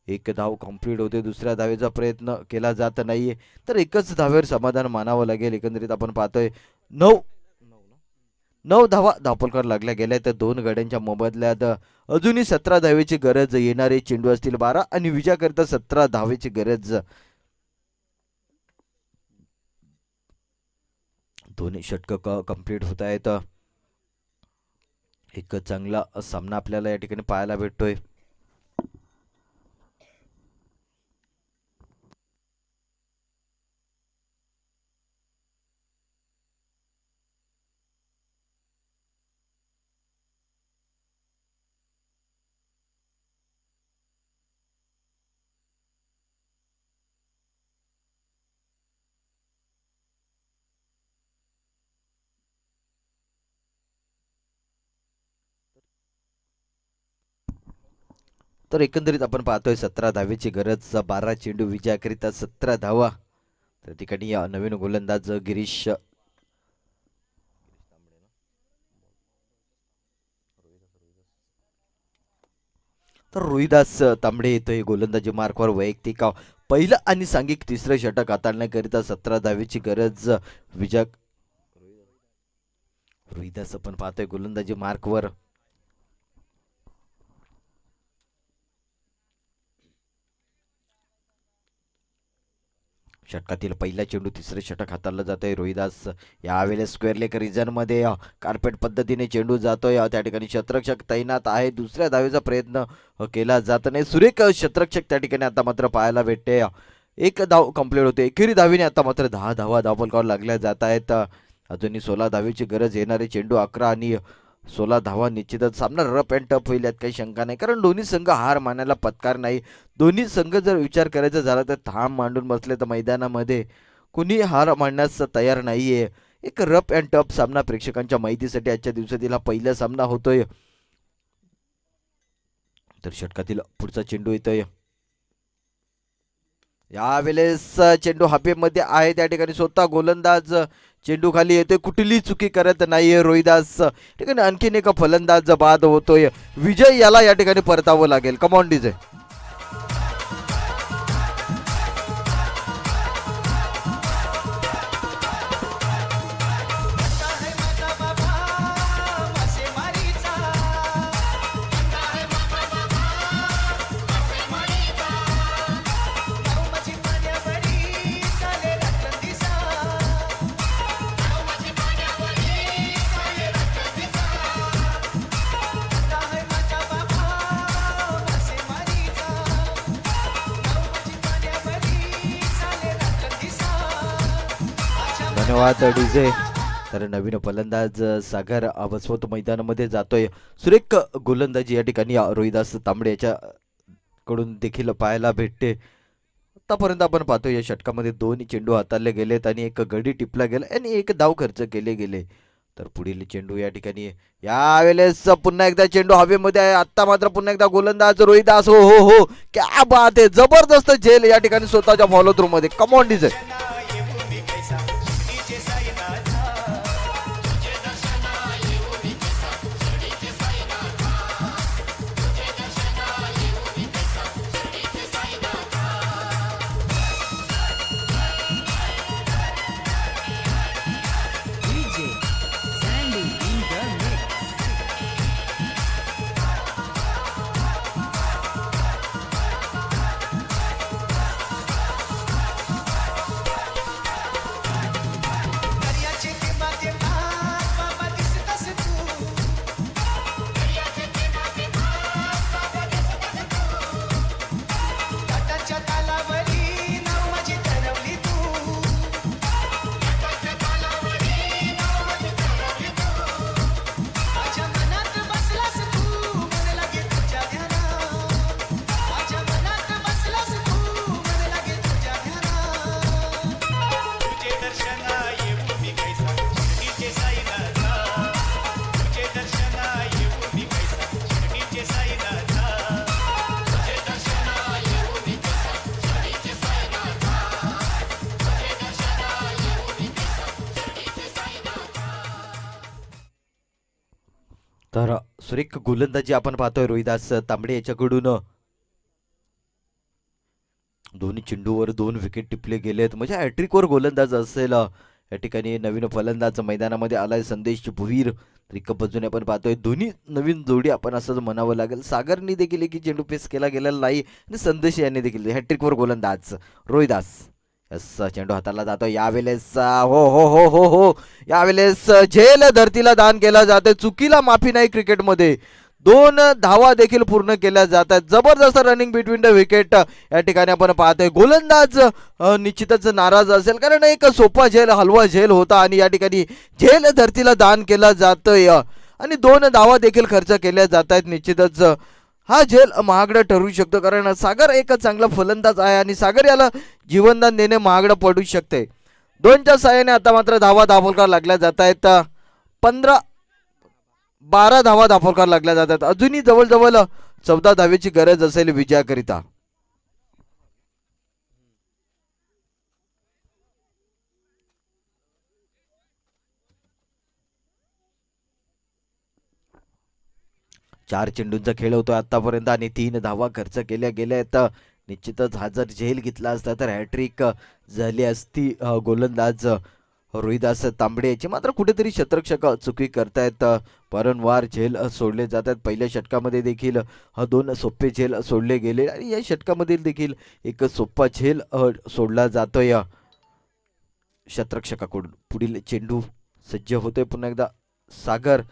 एक धाव कंप्लीट होते. दुसऱ्या धावेचा प्रयत्न केला जात नाहीये. तर एकच धावेवर समाधान मानावं लागेल. एकंदरीत आपण पाहतोय 9 धावा धावफलकार लागल्या गेल्या. तर 2 गड्यांच्या मोबदल्यात अजूनही 17 धावेची गरज. येणारे चेंडू असतील 12 आणि विजयाकरिता 17 धावेची गरज. दोन्ही षटक कंप्लीट होत आहेत. एक चांगला सामना आपल्याला या ठिकाणी पाहायला भेटतोय. तर एकंदरीत आपण पाहतोय 17 धावेची गरज. 12 चेंडू विजयाकरिता 17 धावा. तर ठिकाणी नवीन गोलंदाज गिरीश तर रोहिदास तांबडे येतोय गोलंदाजी मार्कवर. वैयक्तिक पहिलं आणि सांघिक तिसरं षटक हाताळण्याकरिता 17 धावेची गरज. विजय रोहिदास आपण पाहतोय गोलंदाजी मार्कवर. षटकातील पहिला चेंडू तिसरे षटक हाताळलं जातोय. रोहिदास यावेळेस स्क्वेअर लेग रिजनमध्ये कार्पेट पद्धतीने चेंडू जातोय. त्या ठिकाणी क्षेत्ररक्षक तैनात आहे. दुसऱ्या धावेचा प्रयत्न केला जात नाही. सुरेख क्षेत्ररक्षक त्या ठिकाणी आता मात्र पाहायला भेटते. 1 धाव कंप्लीट होते. एकेरी धावेने आता मात्र 10 धावा धावफलकावर लागल्या जात आहेत. अजूनही 16 धावेची गरज. येणारे चेंडू 11 आणि 16 धावा. निश्चितच सामना रफ अँड टफ होईल यात काही शंका नाही. कारण दोन्ही संघ हार मानायला पत्कार नाही. दोन्ही संघ जर विचार करायचा झाला तर ठाम मांडून बसले तर मैदानामध्ये कुणी हार मानण्यास तयार नाहीये. एक रफ अँड टफ सामना प्रेक्षकांच्या माहितीसाठी आजच्या दिवसातील हा पहिला सामना होतोय. तर षटकातील पुढचा चेंडू येतोय. यावेळेस चेंडू हवेमध्ये आहे, त्या ठिकाणी स्वतः गोलंदाज चेंडू खाली येतोय, कुठली चुकी करत नाहीये रोहिदास. ठिकाणी आणखीन एक फलंदाज बाद होतोय. विजय याला या ठिकाणी परतावं लागेल. Come on DJ. धन्यवाद डीजे. तर नवीन फलंदाज सागर वसवत मैदानामध्ये जातोय. सुरेख गोलंदाजी या ठिकाणी रोहिदास तांबडे याच्या कडून देखील पाहायला भेटते. आतापर्यंत आपण पाहतो या षटकामध्ये 2 चेंडू हाताळले गेलेत आणि एक गडी टिपला गेला आणि एक धाव खर्च केले गेले. तर पुढील चेंडू या ठिकाणी यावेळेस पुन्हा एकदा चेंडू हवेमध्ये आहे. आता मात्र पुन्हा एकदा गोलंदाज रोहिदास. हो हो हो, क्या बात आहे. जबरदस्त झेल या ठिकाणी स्वतःच्या फॉलो थ्रू मध्ये. Come on DJ. तर सुरेख गोलंदाजी आपण पाहतोय रोहिदास तांबडे याच्याकडून. दोन्ही चेंडूवर 2 विकेट टिपले गेलेत. म्हणजे हॅट्रिकवर गोलंदाज असेल. या ठिकाणी नवीन फलंदाज मैदानामध्ये आलाय संदेश भुईर. तर एका बाजूने आपण पाहतोय दोन्ही नवीन जोडी आपण असंच म्हणावं लागेल. सागरनी देखील एक चेंडू पेस केला गेलेला नाही आणि संदेश यांनी देखील. हॅट्रिकवर गोलंदाज रोहिदास. चेंडू हाताला जातो. यावेळेस हो हो हो हो हो, यावेळेस झेल धरतीला दान केला जातोय. चुकीला माफी नाही क्रिकेटमध्ये. 2 धावा देखील पूर्ण केल्या जातात. जबरदस्त रनिंग बिटवीन द विकेट या ठिकाणी आपण पाहतोय. गोलंदाज निश्चितच नाराज असेल, कारण एक सोपा झेल हलवा झेल होता आणि या ठिकाणी झेल धरतीला दान केला जातोय आणि 2 धावा देखील खर्च केल्या जात आहेत. निश्चितच हा झेल महागडा ठरू शकतो, कारण सागर एक चांगला फलंदाज आहे आणि सागर याला जीवनदान देणे महागडं पडू शकते. 2च्या साहाय्याने आता मात्र धावा दाफलकार लागल्या जात आहेत. 12 धावा दाफलकार लागल्या जातात. अजूनही जवळजवळ 14 धावेची गरज असेल विजयाकरिता. चार चेंडूंचा खेळ होतो आतापर्यंत आणि 3 धावा खर्च केल्या गेल्या आहेत. निश्चितच हा जर झेल घेतला असता तर हॅट्रिक झाली असती गोलंदाज रोहिदास तांबडे याची. मात्र कुठेतरी शतरक्षक चुकी करतायत. वारंवार झेल सोडले जातात. पहिल्या षटकामध्ये देखील 2 सोपे झेल सोडले गेले आणि या षटकामध्ये देखील एक सोपा झेल सोडला जातोय शतरक्षकाकडून. पुढील चेंडू सज्ज होतोय पुन्हा एकदा सागर.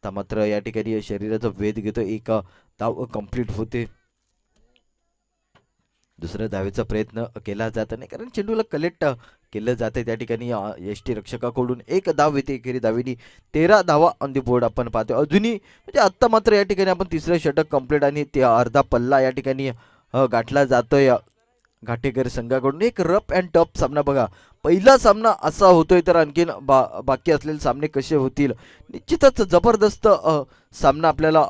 मात्र या ठिकाणी शरीराचा वेध घेतो. एक धाव कंप्लीट होते. दुसऱ्या धावेचा प्रयत्न केला जात नाही, कारण चेंडूला कलेक्ट केलं जाते. त्या ठिकाणी यष्टी रक्षकाकडून एक धाव येते. एकेरी धावेनी 13 धावा ऑन दी बोर्ड आपण पाहतो. अजूनही म्हणजे आत्ता मात्र या ठिकाणी आपण तिसरं षटक कंप्लीट आणि ते अर्धा पल्ला या ठिकाणी गाठला जातोय घाटेकर संघाकडून एक रफ अँड टफ सामना बघा. पहिला सामना असा होतोय तर आणखीन बाकी असलेले सामने कसे होतील. निश्चितच जबरदस्त सामना आपल्याला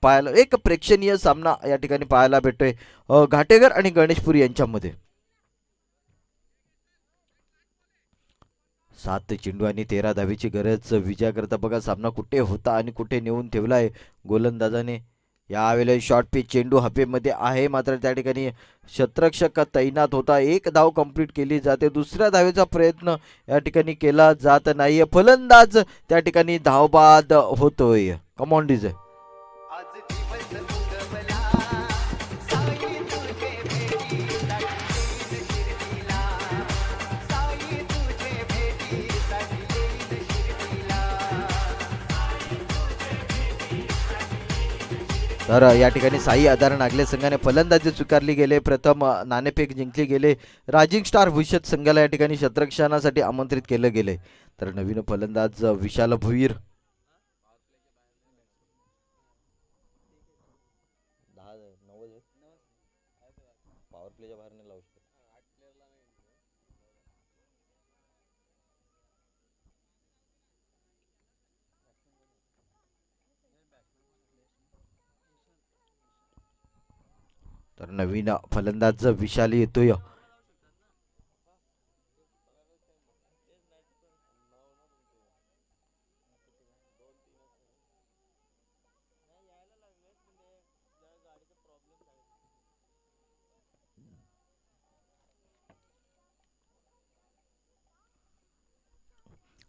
पाहायला, एक प्रेक्षणीय सामना या ठिकाणी पाहायला भेटतोय घाटेकर आणि गणेशपुरी यांच्यामध्ये. 7 चेंडू आणि 13 धावेची गरज विजयाकरता बघा. सामना कुठे होता आणि कुठे नेऊन ठेवलाय गोलंदाजाने. यावेळेला शॉर्ट पिच चेंडू हवेमध्ये आहे, मात्र त्या ठिकाणी शतरक्षक तैनात होता. एक धाव कंप्लीट केली जाते. दुसऱ्या धावेचा प्रयत्न या ठिकाणी केला जात नाहीये. फलंदाज त्या ठिकाणी धावबाद होतोय. Come on DJ. तर या ठिकाणी साई आधार नागले संघाने फलंदाजी स्वीकारली गेले. प्रथम नाणेफेक जिंकली गेले. रायझिंग स्टार भविष्यत संघाला या ठिकाणी शतरक्षणासाठी आमंत्रित केलं गेले. तर नवीन फलंदाज विशाल भुईर. तर नवीन फलंदाज विशाल येतोय.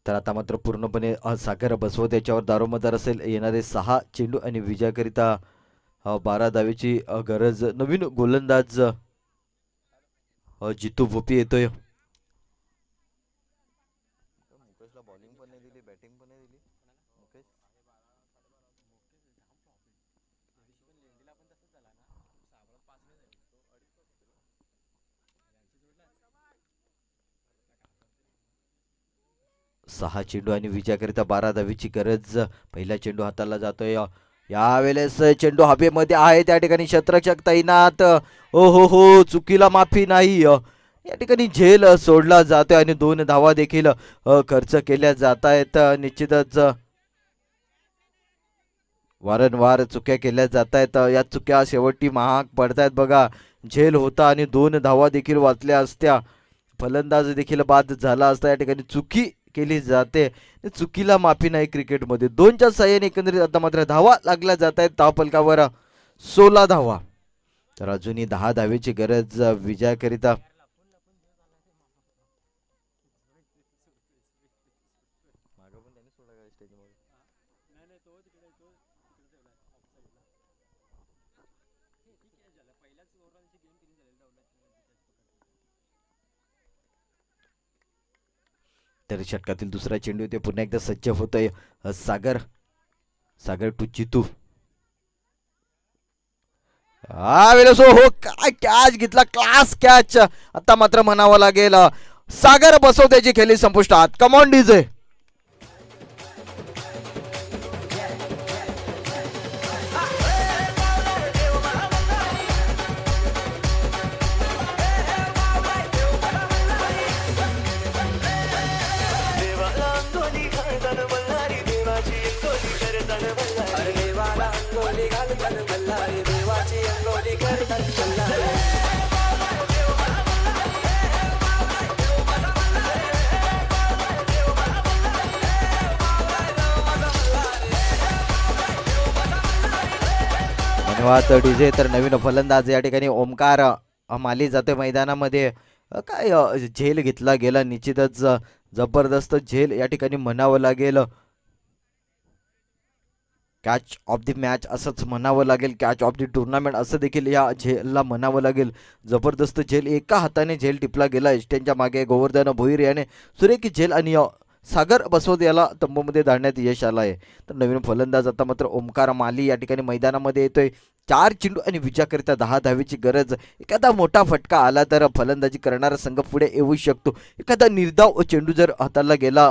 तर आता मात्र पूर्णपणे सागर बसवत याच्यावर दारोमदार असेल. येणारे 6 चेंडू आणि विजयाकरिता 12 धावेची गरज. नवीन गोलंदाज जितू भोपी येतोय. बॉलिंग पण नाही दिली, बॅटिंग पण नाही दिली. 6 चेंडू आणि विजयाकरिता 12 धावेची गरज. पहिला चेंडू हाताला जातोय. यावेळेस चेंडू हवेमध्ये आहे. त्या ठिकाणी शतरक्षक तैनात. ओ हो, चुकीला माफी नाही. या ठिकाणी झेल सोडला जातोय आणि 2 धावा देखील खर्च केल्या जात आहेत. निश्चितच वारंवार चुक्या केल्या जात आहेत. या चुक्या शेवटी महाग पडतायत बघा. झेल होता आणि 2 धावा देखील वाचल्या असत्या. फलंदाज देखील बाद झाला असता. या ठिकाणी चुकी केली जाते. चुकीला माफी नाही क्रिकेटमध्ये. 2च्या साह्याने एकंदरीत आता मात्र धावा लागल्या जात आहेत. धावफलकावर 16 धावा. तर अजूनही 10 धावेची गरज विजयाकरिता. तर षटकातील दुसरा चेंडू ते पुन्हा एकदा सज्ज होतोय. सागर टू चितू. हो, काय कॅच घेतला, क्लास कॅच. आता मात्र म्हणावं लागेल सागर बसवत्याची खेळी संपुष्टात. Come on DJ. धन्यवाद डीजे. तर नवीन फलंदाज या ठिकाणी ओमकार माली जाते मैदानामध्ये. काय झेल घेतला गेला. निश्चितच जबरदस्त झेल या ठिकाणी म्हणावं लागेल. कॅच ऑफ द मॅच असंच म्हणावं लागेल. कॅच ऑफ द टुर्नामेंट असं देखील या झेलला म्हणावं लागेल. जबरदस्त झेल. एका हाताने झेल टिपला गेला. एस्टेनच्या मागे गोवर्धन भोईर याने सुरेख झेल आणि सागर बसवत याला तंबूमध्ये धाडण्यात यश आलं आहे. तर नवीन फलंदाज आता मात्र ओमकार माली या ठिकाणी मैदानामध्ये येतोय. 4 चेंडू आणि विजयाकरिता 10 धावेची गरज. एखादा मोठा फटका आला तर फलंदाजी करणारा संघ पुढे येऊ शकतो. एखादा निर्धाव चेंडू जर हाताला गेला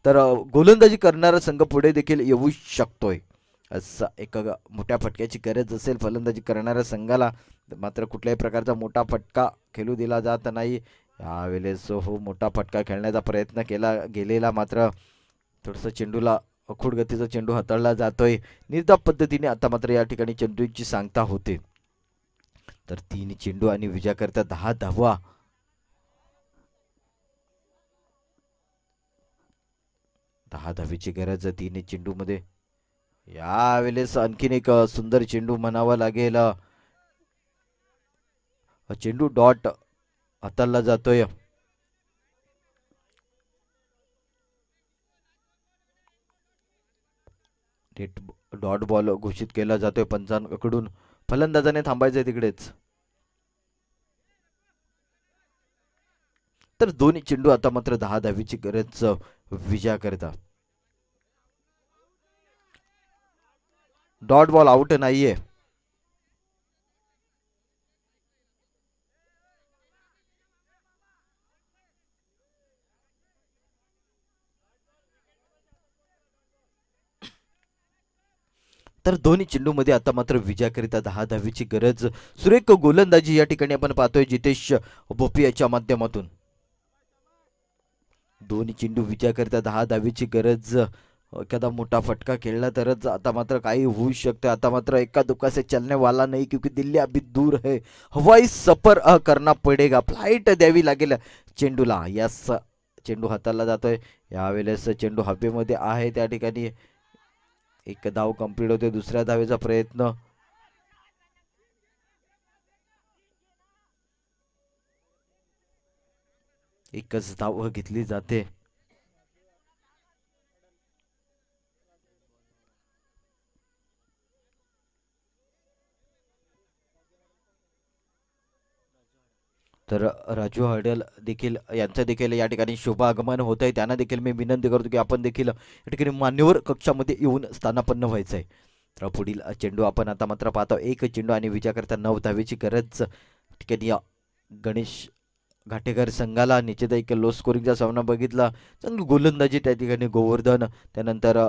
तर गोलंदाजी करणारा संघ पुढे देखील येऊ शकतोय. असं एक मोठ्या फटक्याची गरज असेल फलंदाजी करणाऱ्या संघाला. मात्र कुठल्याही प्रकारचा मोठा फटका खेळू दिला जात नाही. यावेळेस हो मोठा फटका खेळण्याचा प्रयत्न केला गेलेला, मात्र थोडंसं चेंडूला अखूड गतीचा चेंडू हाताळला जातोय. निर्धाव पद्धतीने आता मात्र या ठिकाणी चेंडूची सांगता होते. तर 3 चेंडू आणि विजयाकरता 10 धावा. 10 धावेची गरज 3 चेंडूमध्ये. यावेळेस आणखीन एक सुंदर चेंडू म्हणावा लागेल. चेंडू डॉट हाताळला जातोय. डॉट बॉल घोषित केला जातोय पंचांकडून. फलंदाजाने थांबायचंय तिकडेच. तर दोन्ही चेंडू आता मात्र 10 धावेची गरज विजयाकरता. डॉट बॉल आउट नाहीये. तर दोन्ही चेंडूमध्ये आता मात्र विजयाकरिता 10 धावेची गरज. सुरेख गोलंदाजी या ठिकाणी आपण पाहतोय जितेश भोपी याच्या माध्यमातून. दोन्ही चेंडू विजयाकरिता 10 धावेची गरज. एखादा मोठा फटका खेळला तरच आता मात्र काही होऊ शकतं. आता मात्र एका दुक्का से चलने वाला नहीं, क्योंकि दिल्ली अभी दूर है. हवाई सफर करना पडेगा. फ्लाईट द्यावी लागेल चेंडूला. यास चेंडू हाताळला जातोय. यावेळेस चेंडू हवेमध्ये आहे. त्या ठिकाणी एक धाव कंप्लीट होते. दुसऱ्या धावेचा प्रयत्न. एकच धाव घेतली जाते. तर राजू हडल देखील यांचं देखील या ठिकाणी शुभागमन होत आहे. त्यांना देखील मी विनंती करतो की आपण देखील या ठिकाणी मान्यवर कक्षामध्ये येऊन स्थानापन्न व्हायचं आहे. तर पुढील चेंडू आपण आता मात्र पाहतो. एक चेंडू आणि विजयाकरता 9 धावेची गरज. ठिकाणी गणेश घाटेकर संघाला निश्चित एक लो स्कोरिंगचा सामना बघितला. चांगली गोलंदाजी त्या ठिकाणी गोवर्धन, त्यानंतर